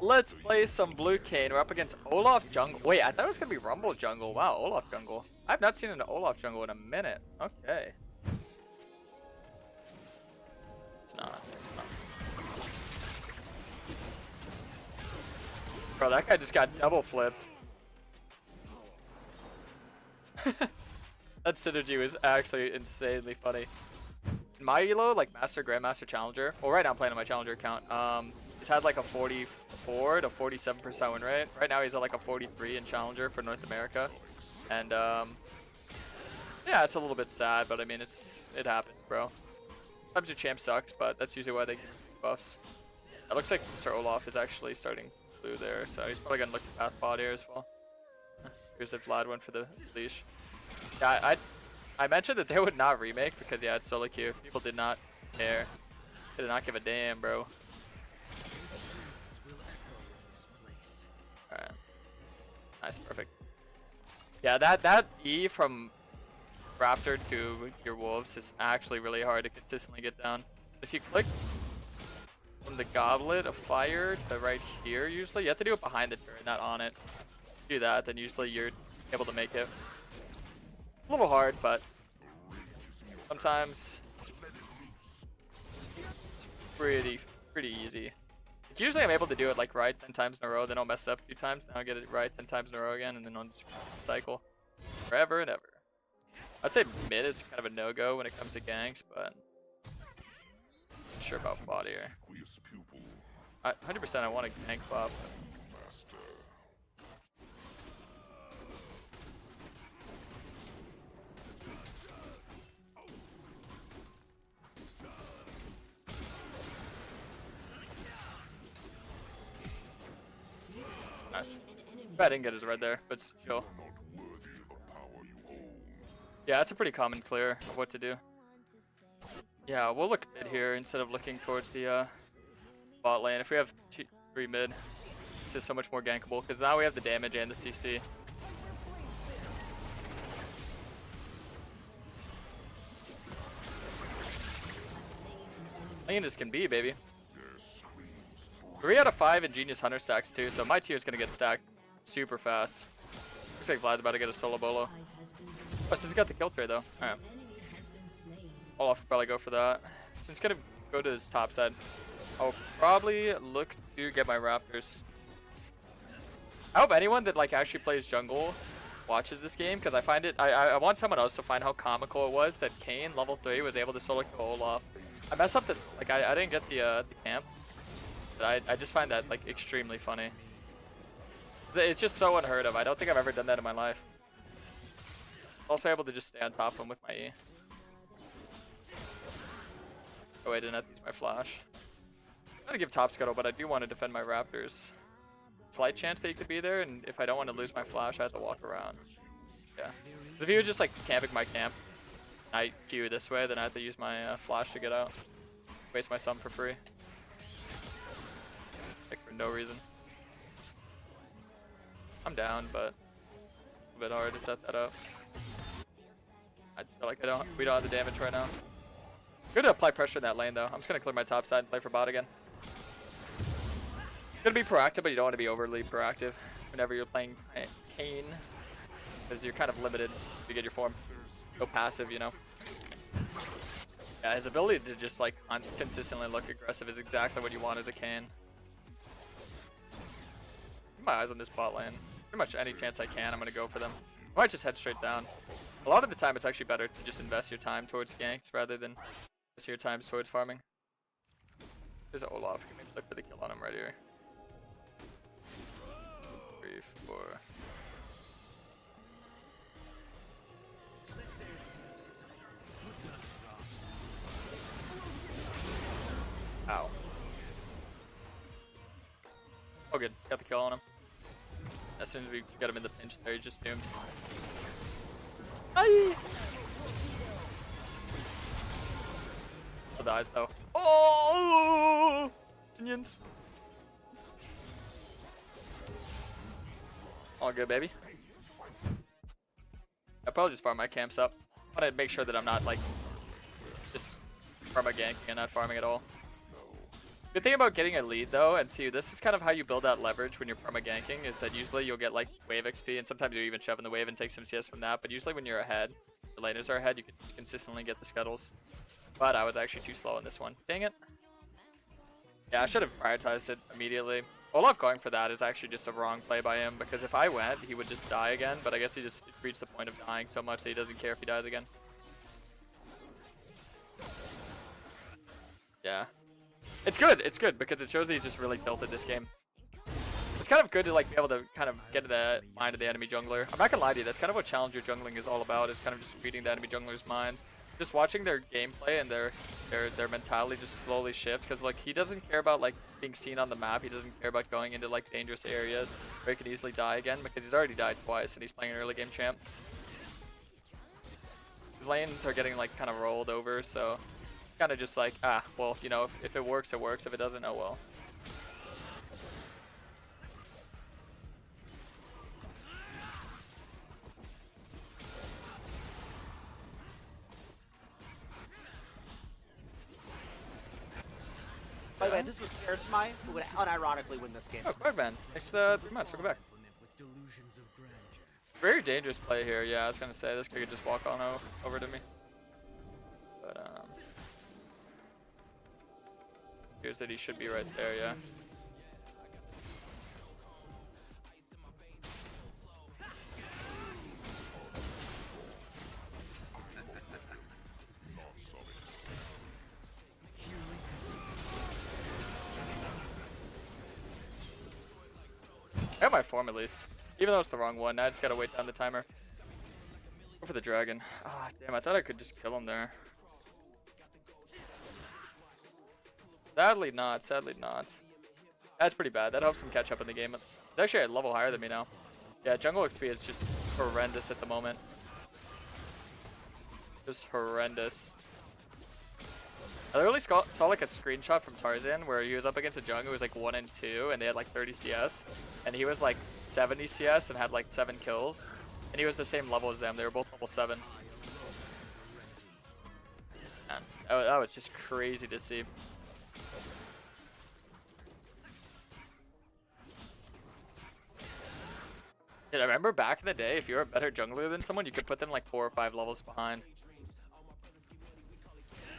Let's play some blue Kayn. We're up against Olaf jungle. Wait, I thought it was gonna be Rumble jungle. Wow, Olaf jungle. I've not seen an Olaf jungle in a minute. Okay. It's not. It's not. Bro, that guy just got double flipped. That synergy was actually insanely funny. In my elo, like Master, Grandmaster, Challenger. Well, right now I'm playing on my Challenger account. He's had like a 44 to 47% win rate. Right now he's at like a 43 in Challenger for North America. And yeah, it's a little bit sad, but I mean, it happens, bro. Sometimes your champ sucks, but that's usually why they give buffs. It looks like Mr. Olaf is actually starting blue there, so he's probably gonna look to path bot here as well. Here's the Vlad one for the leash. Yeah, I mentioned that they would not remake because yeah, it's solo queue. People did not care. They did not give a damn, bro. Alright. Nice, perfect. Yeah, that E from Raptor to your Wolves is actually really hard to consistently get down. If you click from the Goblet of Fire to right here, usually, you have to do it behind the turret, not on it. Do that, then usually you're able to make it. A little hard, but sometimes it's pretty easy. Usually I'm able to do it like right 10 times in a row, then I'll mess it up 2 times, then I'll get it right 10 times in a row again, and then I'll just cycle forever and ever. I'd say mid is kind of a no-go when it comes to ganks, but not sure about bot here. 100% I want a gank bot. Nice. I didn't get his red there, but still. Yeah, that's a pretty common clear of what to do. Yeah, we'll look mid here instead of looking towards the bot lane. If we have 3 mid, this is so much more gankable because now we have the damage and the CC. Clean as can be, baby. 3 out of 5 in Genius Hunter stacks too, so my tier is gonna get stacked super fast. Looks like Vlad's about to get a solo bolo. Oh, so he's got the kill trade though. Alright. Olaf will probably go for that. So he's gonna go to his top side. I'll probably look to get my Raptors. I hope anyone that like actually plays jungle watches this game because I find it. I want someone else to find how comical it was that Kayn level 3 was able to solo kill Olaf. I messed up this. Like I didn't get the camp. But I just find that like extremely funny. It's just so unheard of. I don't think I've ever done that in my life. Also able to just stay on top of him with my E. Oh wait, I didn't have to use my flash. I'm gonna give top scuttle, but I do want to defend my Raptors. Slight chance that he could be there, and if I don't want to lose my flash, I have to walk around. Yeah. If he was just like camping my camp, I Q this way, then I have to use my flash to get out. Waste my sum for free. Like for no reason. I'm down, but a bit hard to set that up. I just feel like we don't have the damage right now. Good to apply pressure in that lane though. I'm just gonna clear my top side and play for bot again. Gonna be proactive, but you don't want to be overly proactive whenever you're playing Kayn, because you're kind of limited to get your form. Go passive, you know. Yeah, his ability to just like consistently look aggressive is exactly what you want as a Kayn. Keep my eyes on this bot lane. Pretty much any chance I can, I'm gonna go for them. I might just head straight down. A lot of the time, it's actually better to just invest your time towards ganks rather than invest your time towards farming. There's Olaf. You can look for the kill on him right here. 3, 4. Ow. Oh good, got the kill on him. As soon as we get him in the pinch there, he's just doomed. Aye! He dies though. Oh! Minions. All good, baby. I'll probably just farm my camps up. I want to make sure that I'm not like just farm a gank and not farming at all. Good thing about getting a lead though, and see, this is kind of how you build that leverage when you're perma ganking, is that usually you'll get like wave XP, and sometimes you even shove in the wave and take some CS from that, but usually when you're ahead, the laners are ahead, you can consistently get the scuttles. But I was actually too slow in this one. Dang it. Yeah, I should have prioritized it immediately. Olaf going for that is actually just a wrong play by him, because if I went, he would just die again, but I guess he just reached the point of dying so much that he doesn't care if he dies again. Yeah. It's good, because it shows that he's just really tilted this game. It's kind of good to like be able to kind of get in the mind of the enemy jungler. I'm not gonna lie to you, that's kind of what challenger jungling is all about, is kind of just reading the enemy jungler's mind. Just watching their gameplay and their mentality just slowly shift, because like he doesn't care about like being seen on the map, he doesn't care about going into like dangerous areas where he can easily die again, because he's already died twice and he's playing an early game champ. His lanes are getting like kind of rolled over, so kind of just like, ah, well, you know, if it works, it works. If it doesn't, oh well. By the way, this was Karasmai, who would unironically win this game. Oh, Card Man. Thanks for 3 months. Welcome back. Very dangerous play here. Yeah, I was gonna say this guy could just walk on over to me. But here's that he should be right there. Yeah. I got my form at least. Even though it's the wrong one, I just gotta wait down the timer. Go for the dragon. Ah, damn, I thought I could just kill him there. Sadly not, sadly not. That's pretty bad. That helps him catch up in the game. He's actually a level higher than me now. Yeah, jungle XP is just horrendous at the moment. Just horrendous. I literally saw like a screenshot from Tarzan where he was up against a jungle who was like 1 and 2 and they had like 30 CS, and he was like 70 CS and had like 7 kills, and he was the same level as them. They were both level 7. Man, that was just crazy to see. Dude, I remember back in the day, if you were a better jungler than someone, you could put them like 4 or 5 levels behind.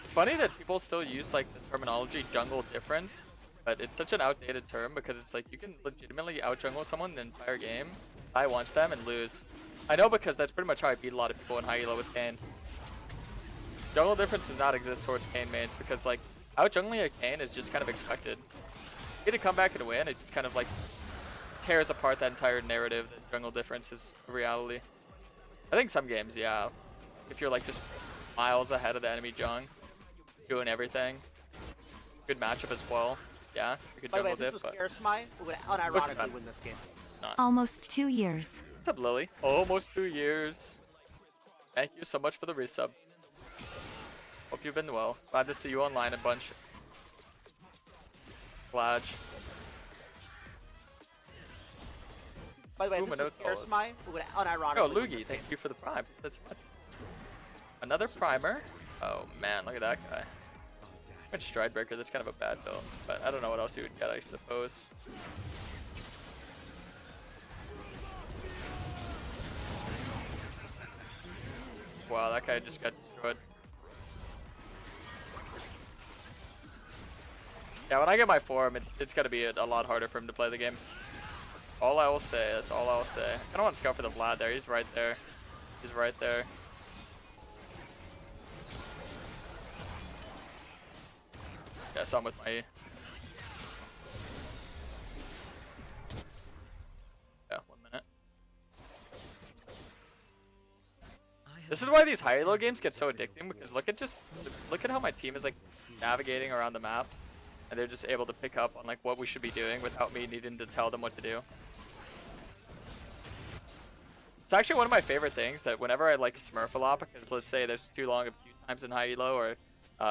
It's funny that people still use like the terminology jungle difference, but it's such an outdated term, because it's like you can legitimately out jungle someone the entire game, die once them, and lose. I know, because that's pretty much how I beat a lot of people in high elo with Kayn. Jungle difference does not exist towards Kayn mains, because like out jungling a Kayn is just kind of expected. You get to come back and win, it just kind of like tears apart that entire narrative that jungle difference is reality. I think some games, yeah, if you're like just miles ahead of the enemy jung, doing everything, good matchup as well. Yeah, you could jungle dip, but Karasmai, who would unironically win this game. It's not. Almost 2 years. What's up, Lily? Almost 2 years. Thank you so much for the resub. Hope you've been well. Glad to see you online a bunch. Glad. By the way, this was Karasmai, who would unironically Oh, win Luigi, this thank game. you for the prime. That's fun. Another primer. Oh man, look at that guy. Went Stridebreaker, that's kind of a bad build, but I don't know what else he would get, I suppose. Wow, that guy just got destroyed. Yeah, when I get my form, it's gonna be a lot harder for him to play the game. All I will say, that's all I will say. I don't want to scout for the Vlad there, he's right there. He's right there. Yeah, I saw him with my E. Yeah, 1 minute. This is why these high elo games get so addicting, because look at how my team is like navigating around the map, and they're just able to pick up on like what we should be doing without me needing to tell them what to do. It's actually one of my favorite things, that whenever I like smurf a lot, because let's say there's too long of queue times in high elo, or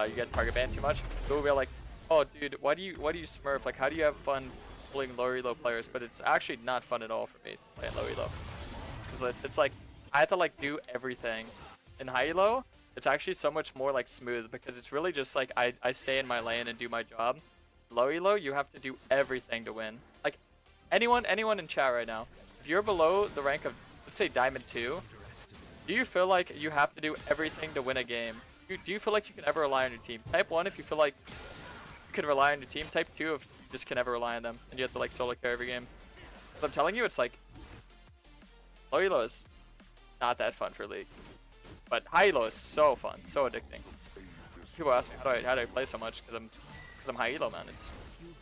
you get target banned too much, people will be like, oh dude, why do you smurf? Like, how do you have fun pulling low elo players? But it's actually not fun at all for me playing low elo. Because it's like, I have to like do everything. In high elo, it's actually so much more like smooth, because it's really just like I stay in my lane and do my job. low elo, you have to do everything to win. Like, anyone in chat right now, if you're below the rank of, let's say, Diamond 2, do you feel like you have to do everything to win a game? Do you feel like you can ever rely on your team? Type 1 if you feel like you can rely on your team. Type 2 if you just can never rely on them and you have to like solo carry every game. But I'm telling you, it's like low elo is not that fun for League. But high elo is so fun, so addicting. People ask me how do I play so much because I'm high elo, man. It's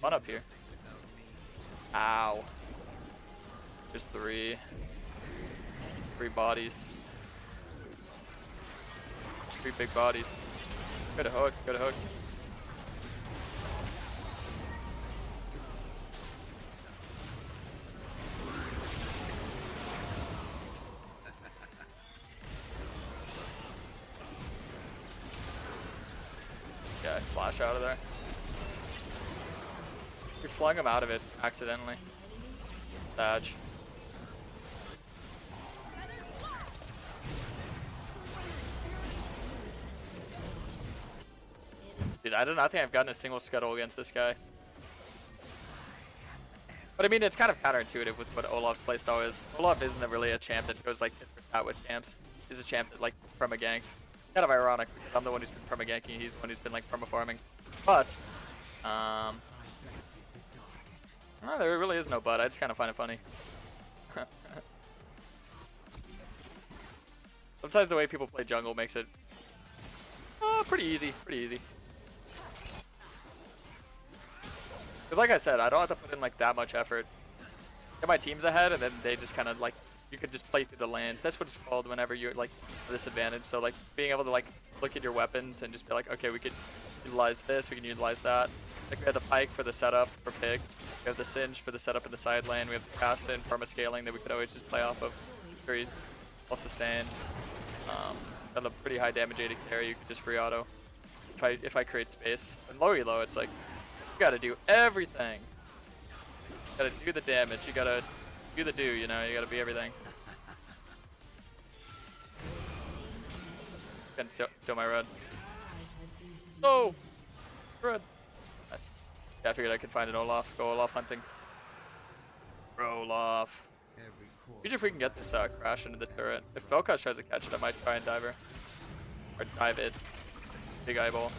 fun up here. Ow. There's three bodies. 3 big bodies. Go to hook, go to hook. Yeah, flash out of there. We flung him out of it accidentally. Badge. Dude, I don't think I've gotten a single scuttle against this guy. But I mean, it's kind of counterintuitive with what Olaf's playstyle is. Olaf isn't really a champ that goes like tit for tat with champs. He's a champ that like perma-ganks. Kind of ironic because I'm the one who's been perma-ganking, he's the one who's been like perma-farming. But, no, there really is no but. I just kind of find it funny. Sometimes the way people play jungle makes it pretty easy, Because like I said, I don't have to put in like that much effort. Get my teams ahead, and then they just kind of like, you could just play through the lanes. That's what it's called whenever you're like at a disadvantage. So like being able to like look at your weapons and just be like, okay, we could utilize this, we can utilize that. Like we have the Pike for the setup for picked. We have the Singe for the setup in the side lane. We have the Casta and perma scaling that we could always just play off of. Very well sustained. Got a pretty high damage AD carry. You could just free auto if I create space. And low elo, it's like you gotta do everything. You gotta do the damage. You gotta do the you know. You gotta be everything. And still my red. Oh, red. Nice. Yeah, I figured I could find an Olaf. Go Olaf hunting. Olaf. Usually if we can get this crash into the turret. If Vel'Koz tries to catch it, I might try and dive her. Or dive it. Big eyeball.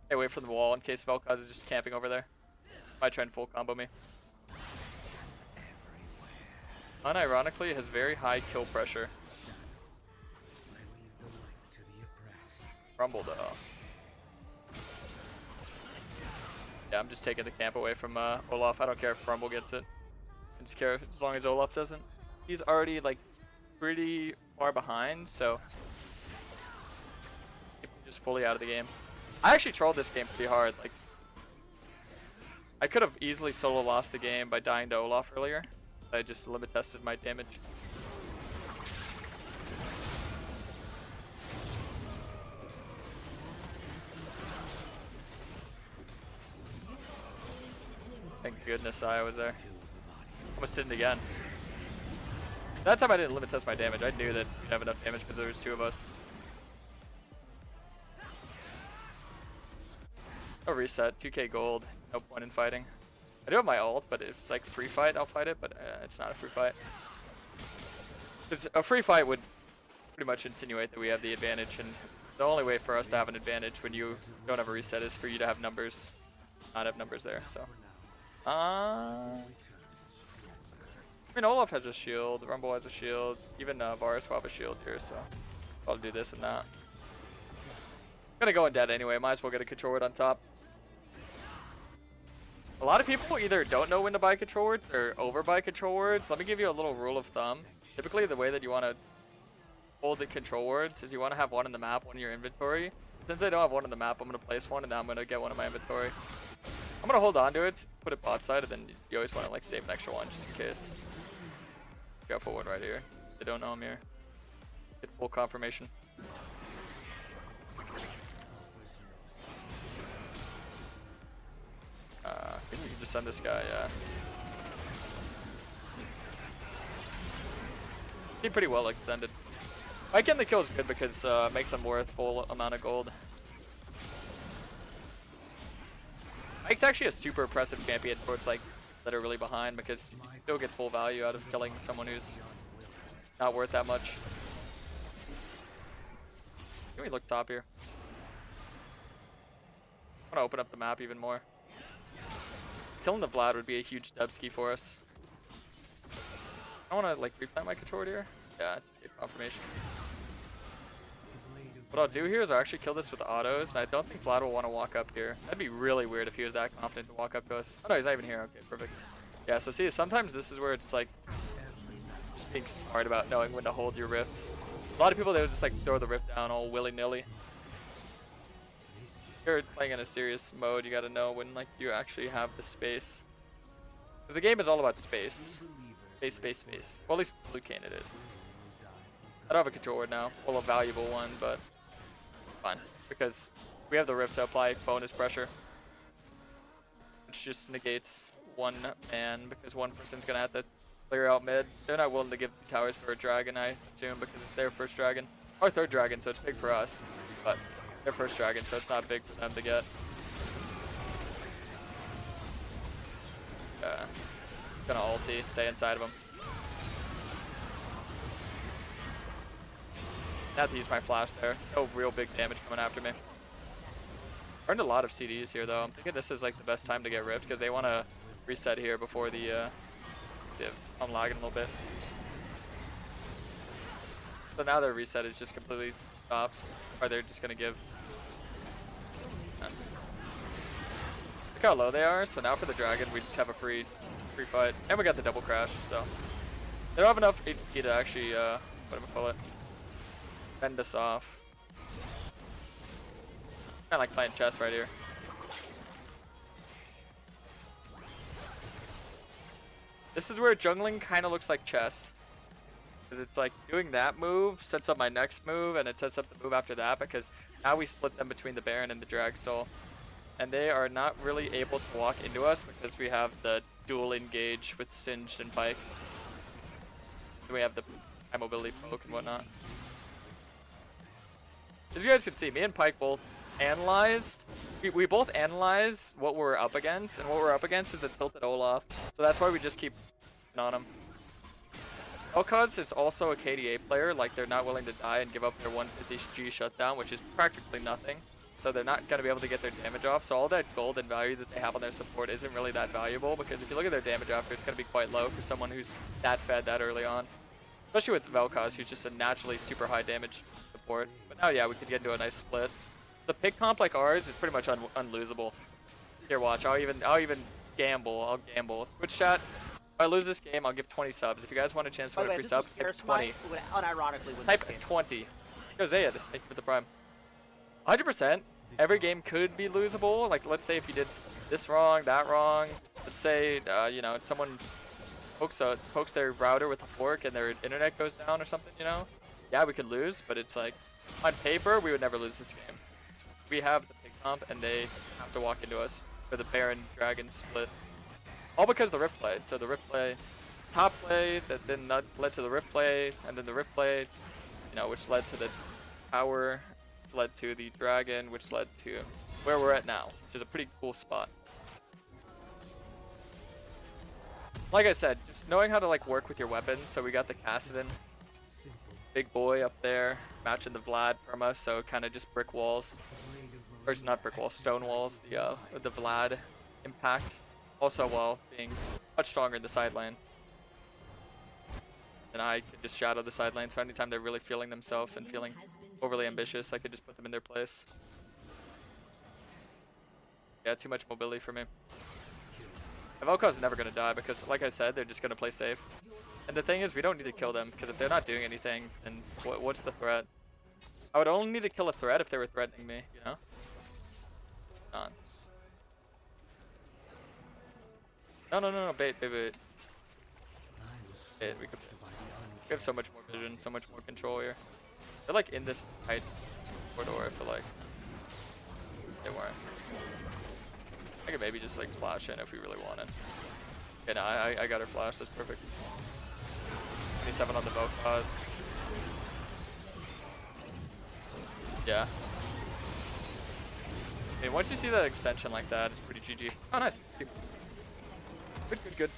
Hey, wait for the wall in case Vel'Koz is just camping over there. Might try and full combo me. Unironically, it has very high kill pressure. Rumble though. Yeah, I'm just taking the camp away from Olaf. I don't care if Rumble gets it. I just care as long as Olaf doesn't. He's already like pretty far behind, so just fully out of the game. I actually trolled this game pretty hard. Like, I could have easily solo lost the game by dying to Olaf earlier. I just limit tested my damage. Thank goodness I was there. Almost didn't again. That time I didn't limit test my damage. I knew that we'd have enough damage because there was 2 of us. No reset, 2k gold, no point in fighting. I do have my ult, but if it's like free fight, I'll fight it, but it's not a free fight. Because a free fight would pretty much insinuate that we have the advantage, and the only way for us to have an advantage when you don't have a reset is for you to have numbers, not have numbers there, so. I mean, Olaf has a shield, Rumble has a shield, even Varus will have a shield here, so I'll do this and that. I'm gonna go in dead anyway, might as well get a control word on top. A lot of people either don't know when to buy control words or overbuy control words. Let me give you a little rule of thumb. Typically, the way that you want to hold the control words is you want to have one in the map, one in your inventory. Since I don't have one in the map, I'm going to place one, and now I'm going to get one in my inventory. I'm going to hold on to it, put it bot side, and then you always want to like save an extra one just in case. Got put one right here. They don't know I'm here. Get full confirmation. I think we can just send this guy, yeah. He's pretty well extended. Pike getting the kill is good because it makes them worth full amount of gold. Pike's actually a super oppressive champion towards like that are really behind because you still get full value out of killing someone who's not worth that much. Can we look top here? I want to open up the map even more. Killing the Vlad would be a huge dubski for us. I want to like replant my controller here. Yeah, just get confirmation. What I'll do here is I'll actually kill this with autos, and I don't think Vlad will want to walk up here. That'd be really weird if he was that confident to walk up to us. Oh no, he's not even here. Okay, perfect. Yeah, so see, sometimes this is where it's like just being smart about knowing when to hold your rift. A lot of people, they would just like throw the rift down all willy-nilly. If you're playing in a serious mode, you gotta know when like you actually have the space. Because the game is all about space. Space, space, space. Well, at least Blue Kayn it is. I don't have a controller now. Well, a valuable one, but fine. Because we have the rift to apply bonus pressure. Which just negates one man because one person's gonna have to clear out mid. They're not willing to give the towers for a dragon, I assume, because it's their first dragon. Our third dragon, so it's big for us. But their first dragon, so it's not big for them to get. Gonna ulti, stay inside of him. Not to use my flash there. No real big damage coming after me. Earned a lot of CDs here though. I'm thinking this is like the best time to get ripped because they want to reset here before the div. I'm lagging a little bit. So now their reset is just completely stopped. Or they're just gonna give. Look how low they are. So now for the dragon, we just have a free fight, and we got the double crash. So they don't have enough HP to actually fend us off. Kind of like playing chess right here. This is where jungling kind of looks like chess. Because it's like doing that move sets up my next move, and it sets up the move after that, because now we split them between the Baron and the Drag Soul. And they are not really able to walk into us because we have the dual engage with Singed and Pike. And we have the high mobility poke and whatnot. As you guys can see, me and Pike both analyzed. We both analyze what we're up against, and what we're up against is a tilted Olaf. So that's why we just keep on him. Vel'Koz is also a KDA player, like they're not willing to die and give up their 150 G shutdown, which is practically nothing. So they're not going to be able to get their damage off. So all that gold and value that they have on their support isn't really that valuable, because if you look at their damage after, it's going to be quite low for someone who's that fed that early on. Especially with Vel'Koz, who's just a naturally super high damage support. But now, yeah, we could get into a nice split. The pick comp like ours is pretty much unlosable. Here, watch. I'll even gamble. I'll gamble. Twitch chat. If I lose this game, I'll give 20 subs. If you guys want a chance to win a free sub, type 20. Unironically, Type 20. Yo, Zayed, thank you for the prime. 100%. Every game could be losable. Like, let's say if you did this wrong, that wrong. Let's say, you know, someone pokes their router with a fork and their internet goes down or something, you know? Yeah, we could lose, but it's like, on paper, we would never lose this game. We have the pick comp, and they have to walk into us for the Baron Dragon split. All because the Rift play. So the Rift play, top play, that then led to the Rift play, and then the Rift play, you know, which led to the tower, which led to the dragon, which led to where we're at now, which is a pretty cool spot. Like I said, just knowing how to like work with your weapons. So we got the Kassadin, big boy up there, matching the Vlad perma, so kind of just brick walls, or it's not brick walls, stone walls. The Vlad impact. Also, while being much stronger in the side lane. And I can just shadow the side lane, so anytime they're really feeling themselves and feeling overly ambitious, I could just put them in their place. Yeah, too much mobility for me. Vel'Koz is never going to die because, like I said, they're just going to play safe. And the thing is, we don't need to kill them, because if they're not doing anything, then what's the threat? I would only need to kill a threat if they were threatening me, you know? Not. No, bait. Bait, we have so much more vision, so much more control here. They're like in this tight corridor, I feel like. They weren't. I could maybe just like flash in if we really wanted. Okay, no, I got her flash, that's perfect. 27 on the Vel'Koz. Yeah. I mean, once you see that extension like that, it's pretty GG. Oh, nice. Good, good, good.